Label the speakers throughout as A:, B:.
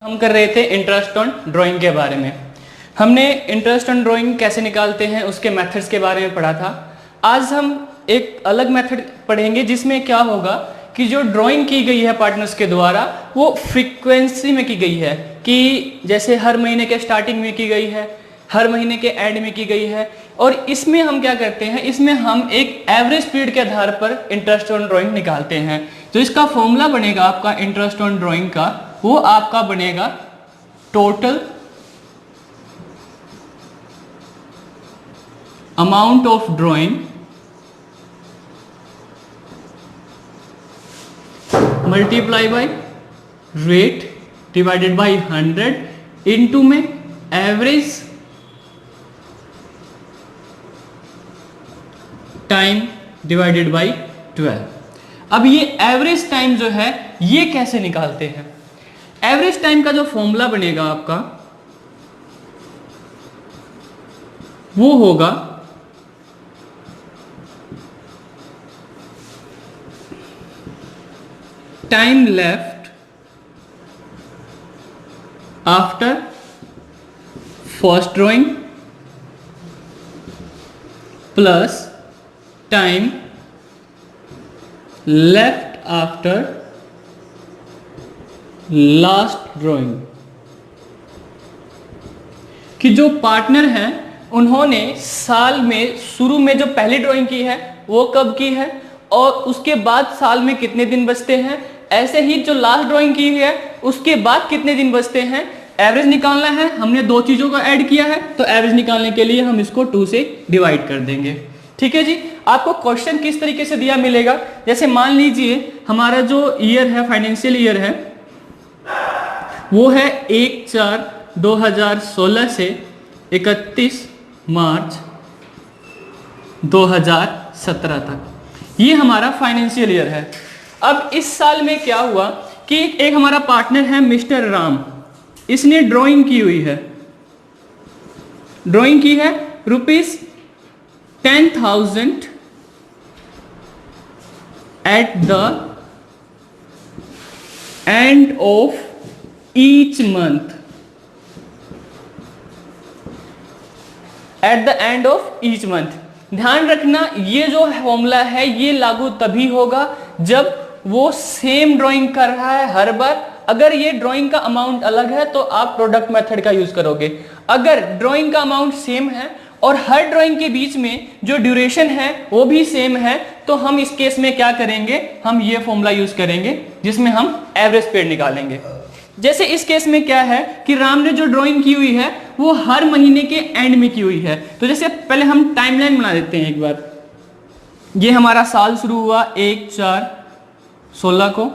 A: हम कर रहे थे इंटरेस्ट ऑन ड्राइंग के बारे में। हमने इंटरेस्ट ऑन ड्राइंग कैसे निकालते हैं उसके मेथड्स के बारे में पढ़ा था। आज हम एक अलग मेथड पढ़ेंगे जिसमें क्या होगा कि जो ड्राइंग की गई है पार्टनर्स के द्वारा वो फ्रीक्वेंसी में की गई है, कि जैसे हर महीने के स्टार्टिंग में की गई है, हर महीने के एंड में की गई है। और इसमें हम क्या करते हैं, इसमें हम एक एवरेज पीरियड के आधार पर इंटरेस्ट ऑन ड्राइंग निकालते हैं। तो इसका फॉर्मूला बनेगा आपका इंटरेस्ट ऑन ड्राइंग का, वो आपका बनेगा total amount of drawing multiply by rate divided by 100 into में एवरेज टाइम डिवाइडेड बाय 12। अब ये एवरेज टाइम जो है ये कैसे निकालते हैं? एवरेज टाइम का जो फॉर्मूला बनेगा आपका वो होगा time left after first drawing plus time left after last drawing. कि जो पार्टनर हैं उन्होंने साल में शुरू में जो पहली ड्राइंग की है वो कब की है और उसके बाद साल में कितने दिन बचते हैं, ऐसे ही जो लास्ट ड्राइंग की है उसके बाद कितने दिन बचते हैं, एवरेज निकालना है। हमने दो चीजों का ऐड किया है तो एवरेज निकालने के लिए हम इसको 2 से डिवाइड कर देंगे। ठीक है जी। आपको क्वेश्चन किस तरीके से दिया मिलेगा, जैसे मान लीजिए हमारा जो ईयर है, फाइनेंशियल ईयर है, वो है 1/4/2016 से 31 मार्च 2017 तक। ये हमारा फाइनेंशियल ईयर है। अब इस साल में क्या हुआ कि एक हमारा पार्टनर है मिस्टर राम, इसने ड्राइंग की हुई है, ड्राइंग की है ₹10,000 at the end of each month, at the end of each month। ध्यान रखना ये जो फॉर्मूला है ये लागू तभी होगा जब वो सेम ड्राइंग कर रहा है हर बार। अगर ये ड्राइंग का अमाउंट अलग है तो आप प्रोडक्ट मेथड का यूज करोगे। अगर ड्राइंग का अमाउंट सेम है और हर ड्राइंग के बीच में जो ड्यूरेशन है वो भी सेम है तो हम इस केस में क्या करेंगे, हम ये फॉर्मूला यूज करेंगे जिसमें हम एवरेज पीरियड निकालेंगे। जैसे इस केस में क्या है कि राम ने जो ड्राइंग की हुई है वो हर महीने के एंड में की हुई है। तो जैसे पहले हम टाइमलाइन बना देते हैं एक बार। ये हमारा साल शुरू हुआ 1/4/16 को,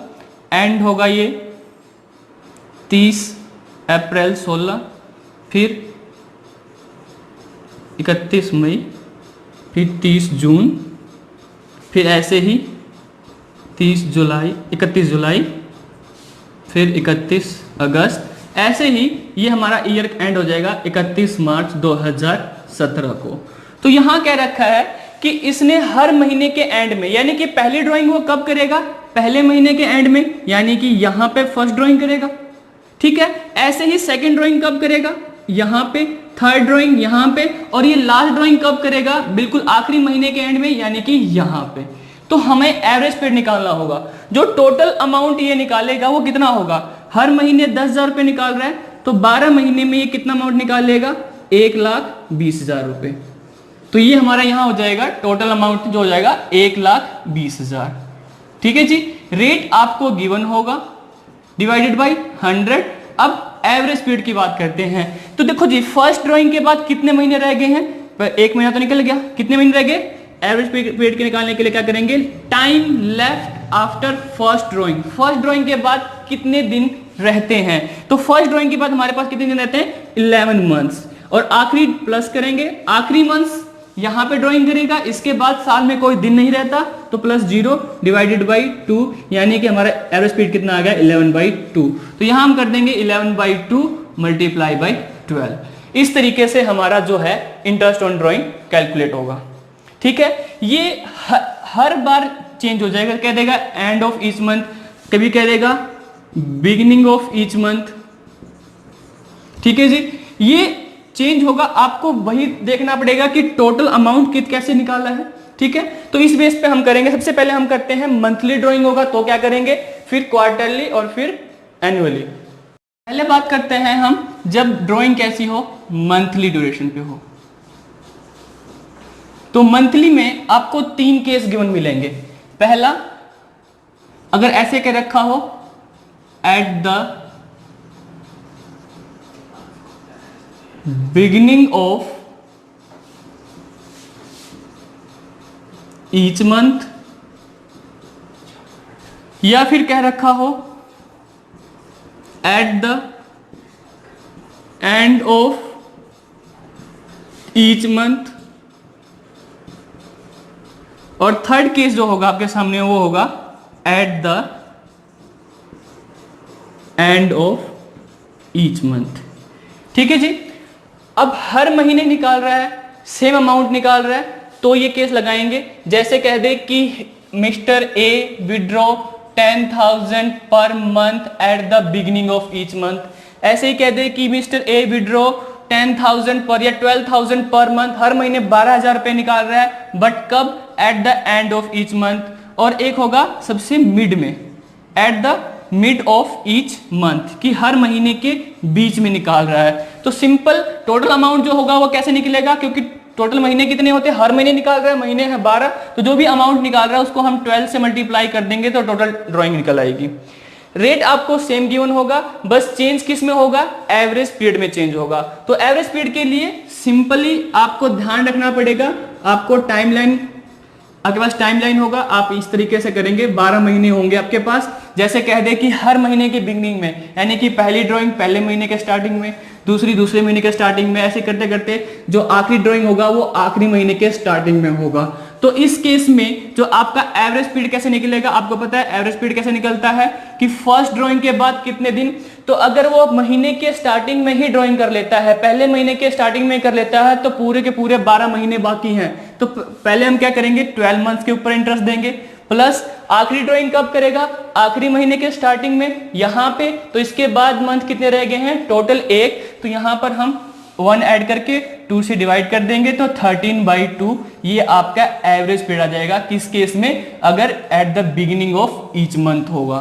A: एंड होगा ये 30 अप्रैल 16, फिर 31 मई, फिर 30 जून, फिर ऐसे ही 31 जुलाई, फिर 31 अगस्त, ऐसे ही ये हमारा ईयर एंड हो जाएगा 31 मार्च 2017 को। तो यहां क्या रखा है कि इसने हर महीने के एंड में, यानी कि पहली ड्राइंग वो कब करेगा, पहले महीने के एंड में, यानी कि यहां पे फर्स्ट ड्राइंग करेगा। ठीक है। ऐसे ही सेकंड ड्राइंग कब करेगा, यहां पे, थर्ड ड्राइंग यहां पे, और ये लास्ट ड्राइंग कब करेगा, बिल्कुल आखिरी महीने के एंड में, यानी कि यहां पे। तो हमें एवरेज पीरियड निकालना होगा। जो टोटल अमाउंट ये निकालेगा वो कितना होगा, हर महीने 10,000 रुपए निकाल रहा है तो 12 महीने में ये कितना अमाउंट निकालेगा, 1,20,000 रुपए। तो ये हमारा यहां हो जाएगा टोटल अमाउंट जो हो जाएगा 1,20,000। ठीक है जी। रेट आपको गिवन होगा डिवाइडेड बाई 100। अब एवरेज पीरियड की बात करते हैं। तो देखो जी, फर्स्ट ड्राइंग के बाद कितने महीने रह गए हैं, एक महीना तो निकल गया, कितने महीने रह गए। एवरेज पीरियड के निकालने के लिए क्या करेंगे, time left after first drawing, first drawing के बाद कितने दिन रहते हैं। तो फर्स्ट ड्राइंग के बाद हमारे पास कितने दिन रहते हैं, 11 मंथ्स, और आखिरी प्लस करेंगे, आखिरी मंथ्स यहां पे ड्राइंग करेगा, इसके बाद साल में कोई दिन नहीं रहता तो +0 डिवाइडेड बाई 2, यानी कि हमारा एवरेज पीरियड कितना आ गया, 11/2। तो यहां हम कर देंगे 11/2 मल्टीप्लाई बाई 12। इस तरीके से हमारा जो है इंटरेस्ट ऑन ड्राइंग कैलकुलेट होगा। ठीक है। ये हर बार चेंज हो जाएगा, कह देगा एंड ऑफ ईच मंथ, कभी कह देगा बिगिनिंग ऑफ ईच मंथ, ठीक है जी। ये चेंज होगा, आपको वही देखना पड़ेगा कि टोटल अमाउंट कैसे निकाला है। ठीक है, तो इस बेस पे हम करेंगे। सबसे पहले हम करते हैं मंथली ड्राइंग होगा तो क्या करेंगे, फिर क्वार्टरली और फिर एनुअली। पहले बात करते हैं हम जब ड्राइंग कैसी हो, मंथली ड्यूरेशन पे हो। तो मंथली में आपको 3 केस गिवन मिलेंगे। पहला, अगर ऐसे के रखा हो eight the beginning of each month, या फिर कह रखा हो eight the end of each month, और थर्ड केस जो होगा आपके सामने वो होगा eight the end of each month. ठीक है जी। अब हर महीने निकाल रहा है, सेम अमाउंट निकाल रहा है, तो ये केस लगाएंगे। जैसे कह दे कि mister A withdraw 10,000 per month eight the beginning of each month, ऐसे ही कह दे कि मिस्टर ए विड्रॉ 10,000 पर या 12,000 पर मंथ, हर महीने 12,000 रुपए निकाल रहा है, बट कब, eight the end of each month. और एक होगा सबसे मिड में, eight the mid of each month, कि हर महीने के बीच में निकाल रहा है। तो सिंपल टोटल अमाउंट जो होगा वो कैसे निकलेगा, क्योंकि टोटल महीने कितने होते हैं, हर महीने निकाल रहा है, महीने है 12, तो जो भी अमाउंट निकाल रहा है उसको हम 12 से मल्टीप्लाई कर देंगे तो टोटल ड्राइंग निकल आएगी। रेट आपको सेम गिवन होगा, बस चेंज किस में होगा, एवरेज पीरियड में चेंज होगा। तो एवरेज पीरियड के लिए सिंपली आपको ध्यान रखना पड़ेगा, आपको टाइमलाइन, आपके पास टाइमलाइन होगा, आप इस तरीके से करेंगे। 12 महीने होंगे आपके पास। जैसे कह दे कि हर महीने के बिगनिंग में, यानी कि पहली ड्राइंग पहले महीने के स्टार्टिंग में, दूसरी दूसरे महीने के स्टार्टिंग में, ऐसे करते करते जो आखिरी ड्राइंग होगा वो आखिरी महीने के स्टार्टिंग में होगा। तो इस केस में जो आपका एवरेज पीरियड कैसे निकलेगा, आपको पता है एवरेज पीरियड कैसे निकलता है कि फर्स्ट ड्राइंग के बाद कितने दिन। तो अगर वो महीने के स्टार्टिंग में ही ड्राइंग कर लेता है, पहले महीने के स्टार्टिंग में कर लेता है, तो पूरे के पूरे 12 महीने बाकी हैं, तो पहले हम क्या करेंगे, 12 मंथ्स के ऊपर इंटरेस्ट देंगे, प्लस आखिरी ड्राइंग कब करेगा, आखिरी महीने के स्टार्टिंग में यहां पे। तो इसके बाद मंथ कितने रह गए हैं, टोटल 1, तो यहां पर हम 1 ऐड करके 2 से डिवाइड कर देंगे, तो 13/2 ये आपका एवरेज पीरियड आ जाएगा। किस केस में, अगर eight the beginning of each month होगा।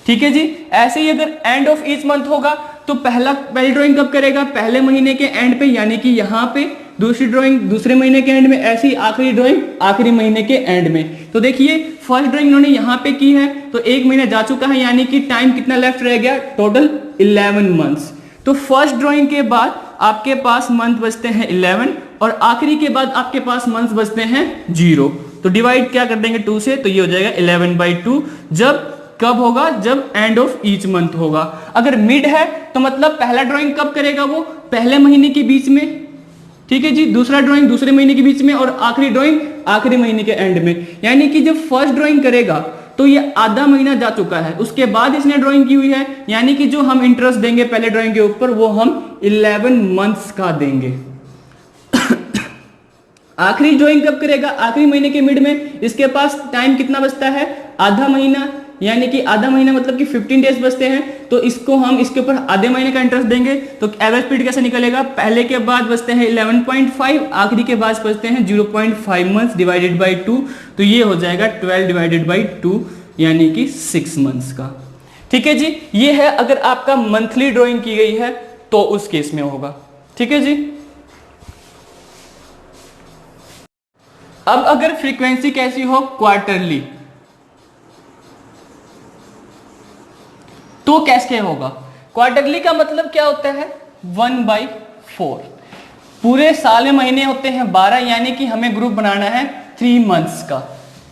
A: ठीक है जी। ऐसे ही अगर एंड ऑफ ईच मंथ होगा तो पहली ड्राइंग कब करेगा, पहले महीने के एंड पे, यानी कि यहां पे, दूसरी ड्राइंग दूसरे महीने के एंड में, ऐसी आखिरी ड्राइंग आखिरी महीने के एंड में। तो देखिए फर्स्ट ड्राइंग इन्होंने यहां पे की है तो 1 महीना जा चुका है, यानी कि टाइम कितना लेफ्ट रह गया, टोटल 11 मंथ्स। तो फर्स्ट ड्राइंग के बाद आपके पास मंथ बचते हैं 11 और आखिरी के बाद आपके पास मंथ्स बचते हैं 0। तो डिवाइड क्या कर देंगे 2 से, तो ये हो जाएगा 11/2। जब कब होगा, जब एंड ऑफ ईच मंथ होगा। अगर मिड है तो मतलब पहला ड्राइंग कब करेगा, वो पहले महीने के बीच में। ठीक है जी। दूसरा ड्राइंग दूसरे महीने के बीच में और आखिरी ड्राइंग आखिरी महीने के एंड में। यानी कि जब फर्स्ट ड्राइंग करेगा तो ये आधा महीना जा चुका है, उसके बाद इसने ड्राइंग की हुई है, यानी कि जो हम इंटरेस्ट देंगे पहले ड्राइंग के ऊपर वो हम 11 मंथ्स का देंगे। आखिरी ड्राइंग कब करेगा, आखिरी महीने के मिड में। इसके पास टाइम कितना बचता है, आधा महीना, यानी कि आधा महीना मतलब कि 15 डेज बचते हैं, तो इसको हम इसके ऊपर आधे महीने का इंटरेस्ट देंगे। तो एवरेज पीरियड कैसे निकलेगा, पहले के बाद बचते हैं 11.5, आखिरी के बाद बचते हैं 0.5 मंथ्स डिवाइडेड बाई 2, तो ये हो जाएगा 12 डिवाइडेड बाई 2, यानी कि 6 मंथ्स का। ठीक है जी। ये है अगर आपका मंथली ड्राइंग की गई है तो उस केस में होगा। ठीक है जी। अब अगर फ्रीक्वेंसी कैसी हो, क्वार्टरली, तो कैसे होगा। क्वार्टरली का मतलब क्या होता है, 1/4। पूरे साल में महीने होते हैं 12, यानी कि हमें ग्रुप बनाना है 3 मंथ्स का।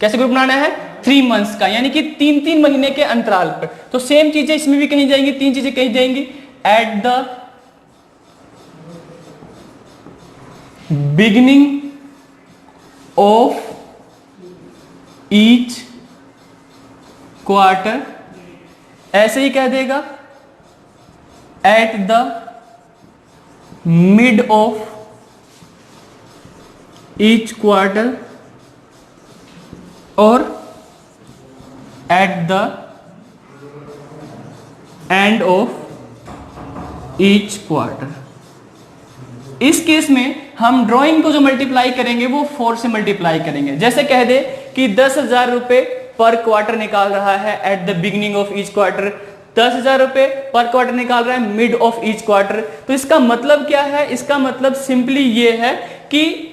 A: कैसे ग्रुप बनाना है, 3 मंथ्स का, यानी कि 3-3 महीने के अंतराल पर। तो सेम चीजें इसमें भी कहीं जाएंगी, 3 चीजें कहीं जाएंगी। At the beginning of each quarter, ऐसे ही कह देगा at the mid of each quarter और at the end of each quarter. इस केस में हम ड्राइंग को जो मल्टीप्लाई करेंगे वो 4 से मल्टीप्लाई करेंगे। जैसे कह दे कि 10,000 रुपए पर क्वार्टर निकाल रहा है eight the beginning of each quarter, 10,000 रुपए पर क्वार्टर निकाल रहा है मिड ऑफ ईच क्वार्टर। तो इसका मतलब क्या है? इसका मतलब सिंपली ये है कि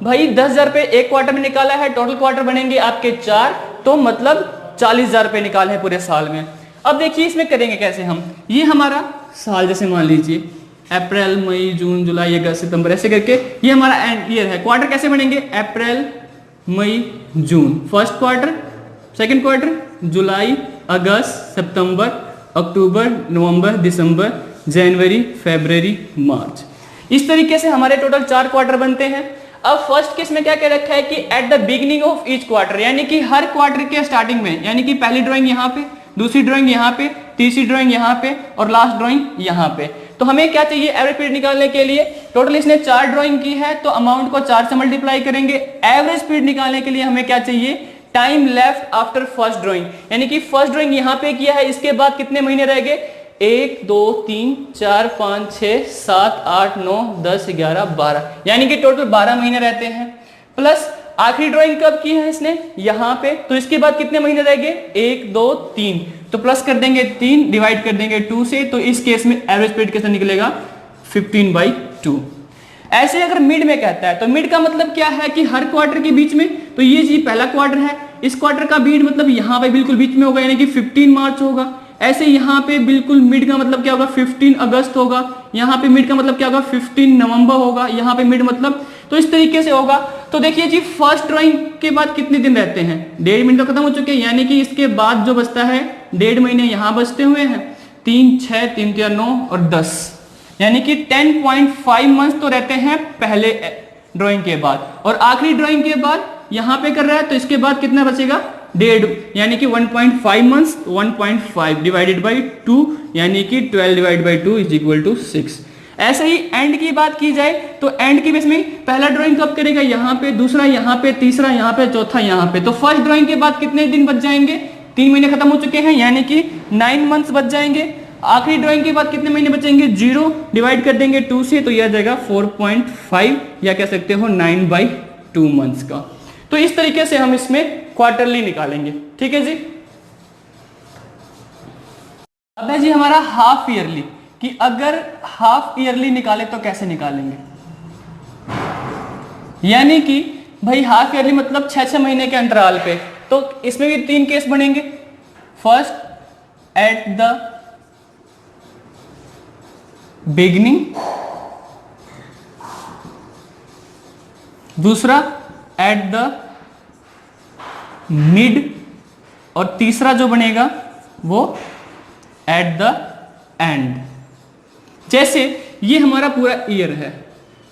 A: भाई 10,000 रुपए एक क्वार्टर में निकाला है, टोटल क्वार्टर बनेंगे आपके 4, तो मतलब 40,000 रुपए निकाले हैं पूरे साल में। अब देखिए इसमें करेंगे कैसे हम, ये हमारा साल, जैसे मान लीजिए अप्रैल, मई, जून, जुलाई, अगस्त, सितंबर, ऐसे करके ये हमारा एंड ईयर है। क्वार्टर कैसे बनेंगे? अप्रैल, मई, जून फर्स्ट क्वार्टर, सेकंड क्वार्टर जुलाई, अगस्त, सितंबर, अक्टूबर, नवंबर, दिसंबर, जनवरी, फरवरी, मार्च। इस तरीके से हमारे टोटल 4 क्वार्टर बनते हैं। अब फर्स्ट केस में क्या कह रखा है कि eight the beginning of each quarter, यानी कि हर क्वार्टर के स्टार्टिंग में, यानी कि पहली ड्राइंग यहाँ पे, दूसरी ड्राइंग यहाँ पे, तीसरी ड्राइंग यहाँ पे और लास्ट ड्राइंग यहाँ पे। तो हमें क्या चाहिए एवरेज पीरियड निकालने के लिए? टोटल इसने 4 ड्राइंग की है तो अमाउंट को 4 से मल्टीप्लाई करेंगे। एवरेज पीरियड निकालने के लिए हमें क्या चाहिए? Time left after first drawing, यानी कि फर्स्ट ड्राइंग यहाँ पे किया है, इसके बाद कितने महीने रह गए? 1 2 3 4 5 6 7 8 9 10 11 12, यानी कि टोटल 12 महीने रहते हैं। प्लस आखिरी ड्राइंग कब की है इसने? यहाँ पे, तो इसके बाद कितने महीने रह गए? 1 2 3, तो प्लस कर देंगे 3, डिवाइड कर देंगे 2 से, तो इस केस में एवरेज पीरियड कैसे निकलेगा? 15/2। ऐसे अगर मिड में कहता है तो मिड का मतलब क्या है कि हर क्वार्टर के बीच में, तो ये जी पहला क्वार्टर है, इस क्वार्टर का मिड मतलब यहाँ पे बिल्कुल बीच में होगा, यानी कि 15 मार्च होगा। ऐसे यहाँ पे बिल्कुल मिड का मतलब क्या होगा? 15 अगस्त होगा। यहाँ पे मिड का मतलब क्या होगा? 15 नवंबर होगा। यहाँ पे मिड मतलब, तो इस तरीके से होगा। तो देखिए जी फर्स्ट ड्राइंग के बाद कितने दिन रहते हैं? 1.5 महीने तो खत्म हो चुके हैं, यानी कि इसके बाद जो बचता है 1.5 महीने यहाँ बचते हुए हैं, 3 6 3 3 9 और 10, यानी कि 10.5 मंथ तो रहते हैं पहले ड्राइंग के बाद, और आखिरी ड्राइंग के बाद यहाँ पे कर रहा है तो इसके बाद कितना बचेगा? 1.5, यानी कि 1.5 मंथ्स, 1.5 डिवाइडेड बाई 2, यानी कि 12 divide by 2 is equal to 6। ऐसे ही एंड की बात की जाए तो एंड की बेस में पहला ड्राइंग कब करेगा? यहाँ पे, दूसरा यहाँ पे, तीसरा यहाँ पे, चौथा यहाँ पे। तो फर्स्ट ड्राइंग के बाद कितने दिन बच जाएंगे? 3 महीने खत्म हो चुके हैं, यानी कि 9 मंथ्स बच जाएंगे। आखिरी ड्राइंग के बाद कितने महीने बचेंगे? 0, डिवाइड कर देंगे 2 से, तो यह आ जाएगा 4.5, या कह सकते हो 9/2 मंथ्स का। तो इस तरीके से हम इसमें क्वार्टरली निकालेंगे। ठीक है जी। अब है जी हमारा हाफ ईयरली, कि अगर हाफ ईयरली निकाले तो कैसे निकालेंगे? यानी कि भाई हाफ ईयरली मतलब 6-6 महीने के अंतराल पे, तो इसमें भी 3 केस बनेंगे। फर्स्ट एट द बिगिनिंग, दूसरा एट द मिड, और तीसरा जो बनेगा वो एट द एंड। जैसे ये हमारा पूरा ईयर है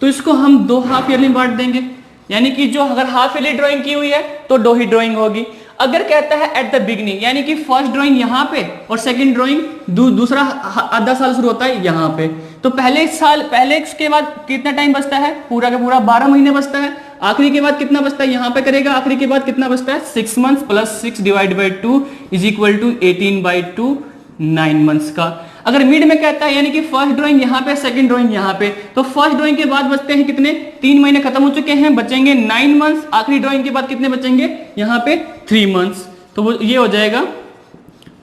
A: तो इसको हम 2 हाफ ईयरली बांट देंगे, यानी कि जो अगर हाफ ईयरली ड्राइंग की हुई है तो 2 ही ड्राइंग होगी। अगर कहता है एट द बिगिनिंग, यानी कि फर्स्ट ड्राइंग यहाँ पे और सेकंड ड्राइंग दूसरा आधा साल शुरू होता है यहाँ पे, तो पहले के बाद कितना टाइम बचता है? पूरा का पूरा 12 महीने बचता है। आखिरी के बाद कितना बचता है? यहाँ पे करेगा। आखिरी के बाद कितना बचता है? 6 months plus 6 divide by 2 is equal to 18/2, 9 months का। अगर मिड में कहता है, यानी कि फर्स्ट ड्राइंग यहाँ पे, सेकंड ड्राइंग यहाँ पे, तो फर्स्ट ड्राइंग के बाद बचते हैं कितने? 3 महीने खत्म हो चुके हैं, बचेंगे 9 मंथ्स। आखिरी ड्राइंग के बाद कितने बचेंगे? यहाँ पे 3 मंथ्स, तो वो ये हो जाएगा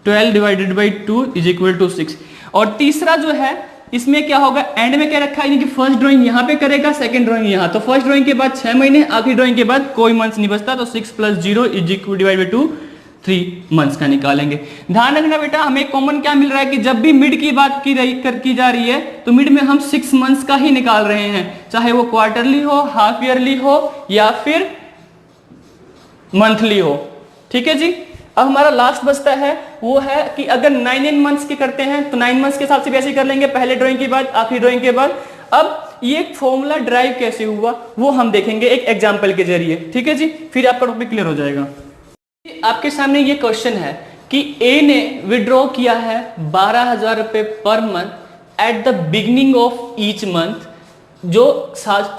A: 12 divided by 2 is equal to 6। और तीसरा जो है इसमें क्या होगा? एंड में क्या रखा है, यानी कि फर्स्ट ड्राइंग यहाँ पे करेगा, सेकंड ड्राइंग यहाँ, तो फर्स्ट ड्राइंग के बाद 6 महीने, आखिरी ड्राइंग के बाद कोई मंथ्स नहीं बचता, तो 6 + 0 is equal divide by 2, 3 months का निकालेंगे। ध्यान रखना बेटा, हमें कॉमन क्या मिल रहा है कि जब भी मिड की बात की जा रही है तो मिड में हम 6 मंथ्स का ही निकाल रहे हैं, चाहे वो क्वार्टरली हो, हाफ ईयरली हो या फिर मंथली हो। ठीक है जी। अब हमारा लास्ट बचता है वो है कि अगर 9 मंथ्स के करते हैं तो 9 मंथ्स के हिसाब से भी ऐसे कर लेंगे, पहले ड्राइंग के बाद, आखिरी ड्राइंग के बाद। अब ये फॉर्मूला ड्राइव कैसे हुआ वो हम देखेंगे एक एग्जाम्पल के जरिए। ठीक है जी, फिर आपका टॉपिक क्लियर हो जाएगा। आपके सामने ये क्वेश्चन है कि ए ने विड्रॉ किया है 12,000 रुपए per month eight the beginning of each month, जो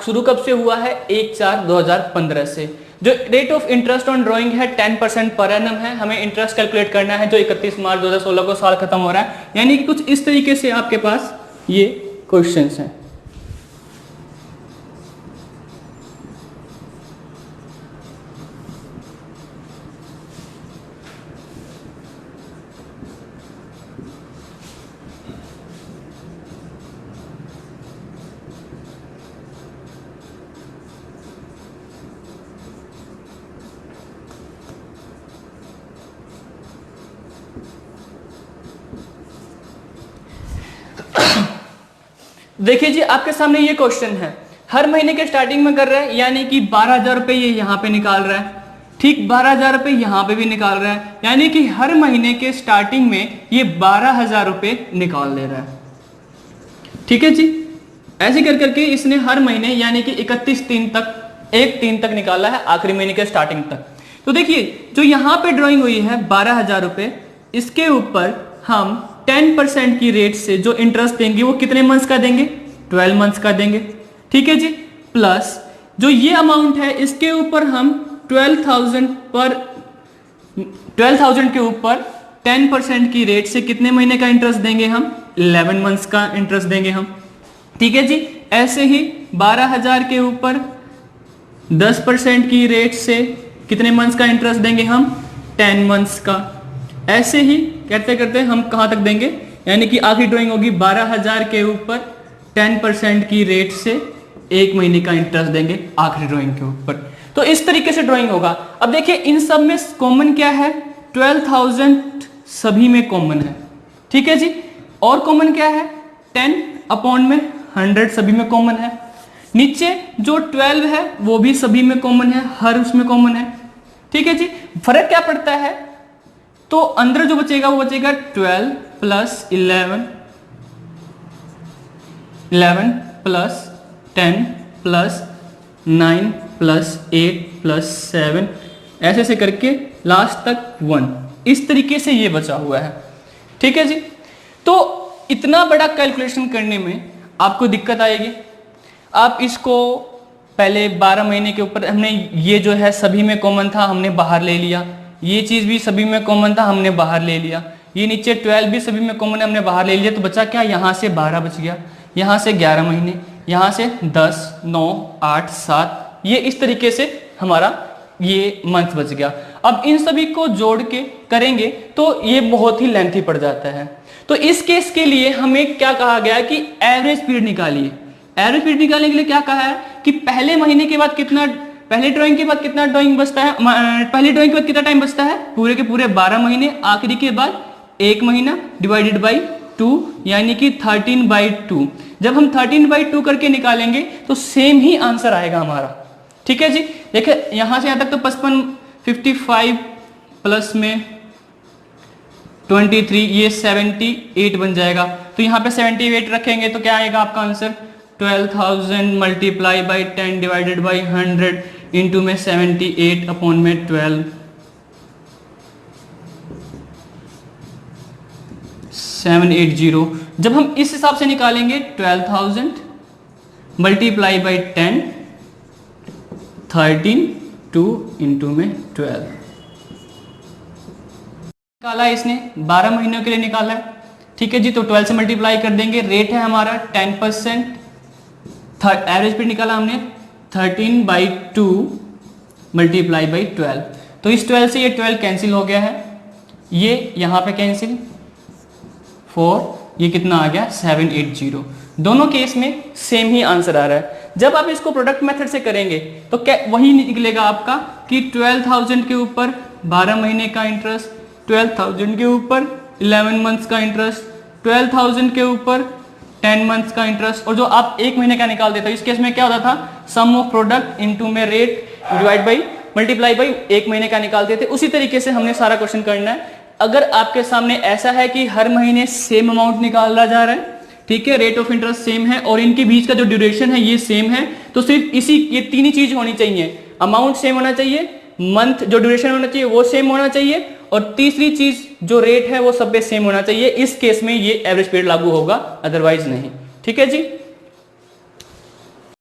A: शुरू कब से हुआ है? 1/4/2015 से। जो rate of interest on drawing है 10% पर एनम है। हमें इंटरेस्ट कैलकुलेट करना है जो 31 मार्च 2016 को साल खत्म हो रहा है, यानी कि कुछ इस तरीके से आपके पास ये क्वेश्चंस हैं। देखिए जी, आपके सामने ये क्वेश्चन है, हर महीने के स्टार्टिंग में कर रहा है, यानी कि 12,000 रुपए ये यहां पे निकाल रहा है, ठीक 12,000 रुपए यहां पे भी निकाल रहा है, यानी कि हर महीने के स्टार्टिंग में ये 12,000 रुपए निकाल ले रहा है। ठीक है जी, ऐसे कर करके इसने हर महीने यानी कि 31/3 तक, 1/3 तक निकाला है, आखिरी महीने के स्टार्टिंग तक। तो देखिए जो यहां पे ड्रॉइंग हुई है 12,000 रुपए, इसके ऊपर हम 10% की रेट से जो इंटरेस्ट देंगे वो कितने मंथ्स का देंगे, 12 मंथ्स का देंगे। ठीक है जी, प्लस जो ये अमाउंट है इसके ऊपर हम 12,000 के ऊपर 10% की रेट से कितने महीने का इंटरेस्ट देंगे हम, 11 मंथ्स का इंटरेस्ट देंगे हम। ठीक है जी, ऐसे ही 12,000 के ऊपर 10% की रेट से कितने मंथ्स का इंटरेस्ट देंगे हम, 10 मंथ्स का। ऐसे ही करते करते हम कहां तक देंगे, यानी कि आखिरी ड्राइंग होगी 12,000 के ऊपर 10% की रेट से 1 महीने का इंटरेस्ट देंगे आखिरी ड्राइंग के ऊपर। तो इस तरीके से ड्राइंग होगा। अब देखिए इन सब में कॉमन क्या है, 12,000 सभी में कॉमन है। ठीक है जी, और कॉमन क्या है, 10/100 सभी में कॉमन है। नीचे जो 12 है वो भी सभी में कॉमन है, हर उसमें कॉमन है। ठीक है जी, फर्क क्या पड़ता है, तो अंदर जो बचेगा वो बचेगा 12 plus 11 plus 10 plus 9 plus 8 plus 7, ऐसे से करके लास्ट तक 1, इस तरीके से ये बचा हुआ है। ठीक है जी, तो इतना बड़ा कैलकुलेशन करने में आपको दिक्कत आएगी। आप इसको पहले 12 महीने के ऊपर हमने ये जो है सभी में कॉमन था, हमने बाहर ले लिया, ये चीज भी सभी में कॉमन था, हमने बाहर ले लिया, ये नीचे 12 भी सभी में कॉमन है, हमने बाहर ले लिया। तो बचा क्या, यहाँ से 12 बच गया, यहाँ से 11 महीने, यहाँ से 10, 9, 8, 7, ये इस तरीके से हमारा ये मंथ बच गया। अब इन सभी को जोड़ के करेंगे तो ये बहुत ही लेंथी पड़ जाता है। तो इस केस के लिए हमें क्या कहा गया कि एवरेज पीरियड निकालिए। एवरेज पीरियड निकालने के लिए क्या कहा है कि पहले महीने के बाद कितना, पहले ड्राइंग के बाद कितना ड्राइंग बचता है, पहले ड्राइंग के बाद कितना टाइम बचता है, पूरे के पूरे 12 महीने, आखिरी के बाद 1 महीना डिवाइडेड बाई 2, यानी कि 13/2। जब हम 13/2 करके निकालेंगे तो सेम ही आंसर आएगा हमारा। ठीक है जी, देखिए यहां से यहां तक तो 55, 55 प्लस में 23, ये 78 बन जाएगा। तो यहाँ पे 78 रखेंगे तो क्या आएगा आपका answer, 12,000 multiply by 10 divided by 100 into में 78 अपॉन में 12, 780। जब हम इस हिसाब से निकालेंगे 12,000 मल्टीप्लाई बाई 10, 13, 2 इंटू में 12 निकाला है इसने, 12 महीनों के लिए निकाला है। ठीक है जी, तो 12 से मल्टीप्लाई कर देंगे, रेट है हमारा 10%, एवरेज पीरियड निकाला हमने 13/2 मल्टीप्लाई बाई 12। तो इस 12 से ये 12 कैंसिल हो गया है, ये यहां पे कैंसिल 4, ये कितना आ गया 780। दोनों केस में सेम ही आंसर आ रहा है। जब आप इसको प्रोडक्ट मेथड से करेंगे तो क्या वही निकलेगा आपका कि 12,000 के ऊपर 12 महीने का इंटरेस्ट, 12,000 के ऊपर 11 मंथ्स का इंटरेस्ट, 12,000 के ऊपर 10 मंथ्स का इंटरेस्ट, और जो आप 1 महीने का निकाल देते हो, इस केस में क्या होता था, सम ऑफ प्रोडक्ट इनटू में rate divide by multiply by 1 महीने का निकालते थे। उसी तरीके से हमने सारा क्वेश्चन करना है। अगर आपके सामने ऐसा है कि हर महीने सेम अमाउंट निकाला जा रहा है, ठीक है, रेट ऑफ इंटरेस्ट सेम है और इनके बीच का जो ड्यूरेशन है ये सेम है, तो सिर्फ ये 3 ही चीज होनी चाहिए, अमाउंट सेम होना चाहिए, मंथ जो ड्यूरेशन होना चाहिए वो सेम होना चाहिए, और तीसरी चीज जो रेट है वो सब पे सेम होना चाहिए। इस केस में ये एवरेज पीरियड लागू होगा, अदरवाइज नहीं। ठीक है जी।